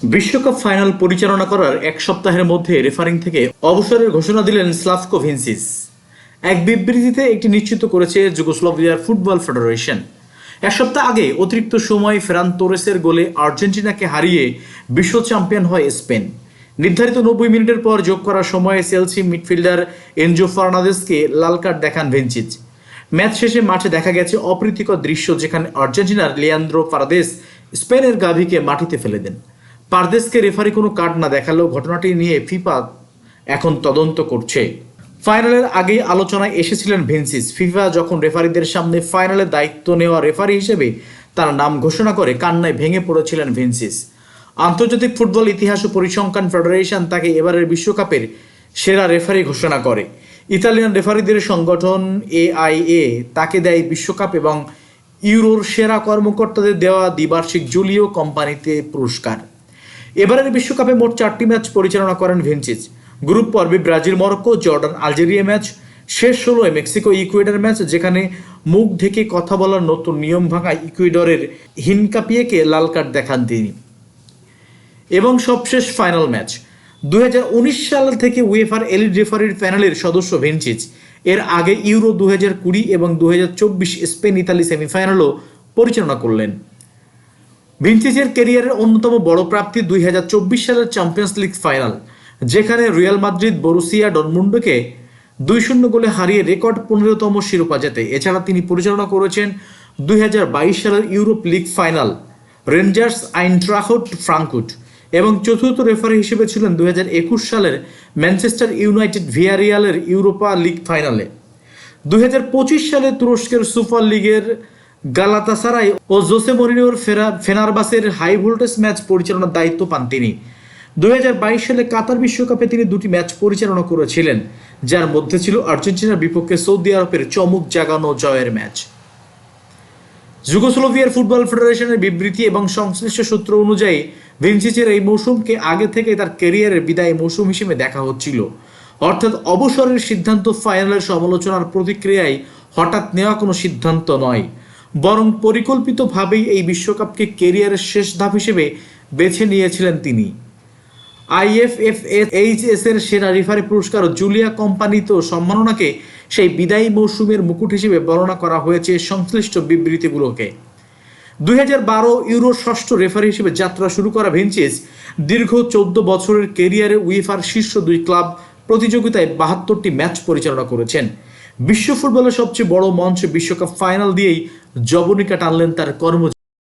বিশ্বকাপ ফাইনাল পরিচালনা করার এক সপ্তাহের মধ্যে রেফারিং থেকে অবসরের ঘোষণা দিলেন স্লাভকো ভিনসিচ। এক বিবৃতিতে এটি নিশ্চিত করেছে যুগোস্লাভিয়ার ফুটবল ফেডারেশন। এক সপ্তাহ আগে অতিরিক্ত সময় ফেরান তোরেসের গোলে আর্জেন্টিনাকে হারিয়ে বিশ্ব চ্যাম্পিয়ন হয় স্পেন। নির্ধারিত 90 মিনিটের পর যোগ করার সময়ে চেলসি মিডফিল্ডার এনজো ফার্নান্দেজকে লাল কার্ড দেখান ভিনসিচ। ম্যাচ শেষে মাঠে দেখা গেছে অপ্রীতিকর দৃশ্য, যেখানে আর্জেন্টিনার লিয়ান্দ্রো পারাদেস স্পেনের গাভীকে মাটিতে ফেলে দেন। পারদেসকে রেফারি কোনো কার্ড না দেখালেও ঘটনাটি নিয়ে ফিফা এখন তদন্ত করছে। ফাইনালের আগেই আলোচনায় এসেছিলেন ভিনসিচ। ফিফা যখন রেফারিদের সামনে ফাইনালের দায়িত্ব নেওয়া রেফারি হিসেবে তার নাম ঘোষণা করে কান্নায় ভেঙে পড়েছিলেন ভিনসিচ। আন্তর্জাতিক ফুটবল ইতিহাস ও পরিসংখ্যান ফেডারেশন তাকে এবারের বিশ্বকাপের সেরা রেফারি ঘোষণা করে। ইতালিয়ান রেফারিদের সংগঠন AIA তাকে দেয় বিশ্বকাপ এবং ইউরোর সেরা কর্মকর্তাদের দেওয়া দ্বিবার্ষিক জুলিও কোম্পানিতে পুরস্কার। এবারের বিশ্বকাপে মোট 4টি ম্যাচ পরিচালনা করেন ভিনসিচ। গ্রুপ পর্বে Brazil Morocco, Jordan Algeria match, শেষ 16 মেক্সিকো ইকুয়েডর ম্যাচ, যেখানে মুখ ঢেকে কথা বলার নতুন নিয়ম ভাঙায় ইকুয়েডরের হিনকাপিয়েকে লাল কার্ড দেখান তিনি, এবং সবশেষ ফাইনাল ম্যাচ। 2019 সাল থেকে উয়েফার এলিট রেফারির প্যানেলের সদস্য ভিনসিচ। এর আগে ইউরো 2020 এবং 2024 স্পেন ইতালি সেমিফাইনালও পরিচালনা করলেন। ভিনসিচের ক্যারিয়ারের অন্যতম বড় প্রাপ্তি 2024 সালের চ্যাম্পিয়ন্স লিগ ফাইনাল, যেখানে রিয়াল মাদ্রিদ বরুসিয়া ডরটমুন্ডকে 2-0 গোলে হারিয়ে রেকর্ড 15তম শিরোপা জেতে। এছাড়া তিনি পরিচালনা করেছেন 2022 সালের Europe league final, rangers Eintracht Frankfurt, এবং চতুর্থ রেফারি হিসেবে ছিলেন 2021 সালের ম্যানচেস্টার ইউনাইটেড ভিয়ারিয়ালের ইউরোপা লিগ ফাইনালে। 2025 সালে তুরস্কের সুপার লিগের গালাতাসারাই ও জোসে মরিনোর ফেনারবাসের হাই ভোল্টেজ ম্যাচ পরিচালনার দায়িত্ব পান তিনি। 2022 সালে কাতার বিশ্বকাপে তিনি 2টি ম্যাচ পরিচালনা করেছিলেন, যার মধ্যে ছিল আর্জেন্টিনার বিপক্ষে সৌদি আরবের চমক জাগানো জয়ের ম্যাচ। যুগোস্লাভিয়ার ফুটবল ফেডারেশনের বিবৃতি এবং সংশ্লিষ্ট সূত্র অনুযায়ী ভিনসিচের এই মৌসুমকে আগে থেকে তার ক্যারিয়ারের বিদায় মৌসুম হিসেবে দেখা হচ্ছিল। অর্থাৎ অবসরের সিদ্ধান্ত ফাইনালের সমালোচনার প্রতিক্রিয়ায় হঠাৎ নেওয়া কোনো সিদ্ধান্ত নয়, বরং পরিকল্পিতভাবেই এই বিশ্বকাপকে ক্যারিয়ারের শেষ ধাপ হিসেবে বেছে নিয়েছিলেন তিনি। IFFHS এর সেরা রেফারি পুরস্কার ও জুলিয়া কোম্পানিত সম্মাননাকে সেই বিদায়ী মৌসুমের মুকুট হিসেবে বর্ণনা করা হয়েছে সংশ্লিষ্ট বিবৃতিগুলোকে। 2012 ইউরোর ষষ্ঠ রেফারি হিসেবে যাত্রা শুরু করা ভিনসিচ দীর্ঘ 14 বছরের ক্যারিয়ারে উয়েফার শীর্ষ 2 ক্লাব প্রতিযোগিতায় 72টি ম্যাচ পরিচালনা করেছেন। বিশ্ব ফুটবলের সবচেয়ে বড় মঞ্চে বিশ্বকাপ ফাইনাল দিয়েই জবনিকা টানলেন তার কর্ম।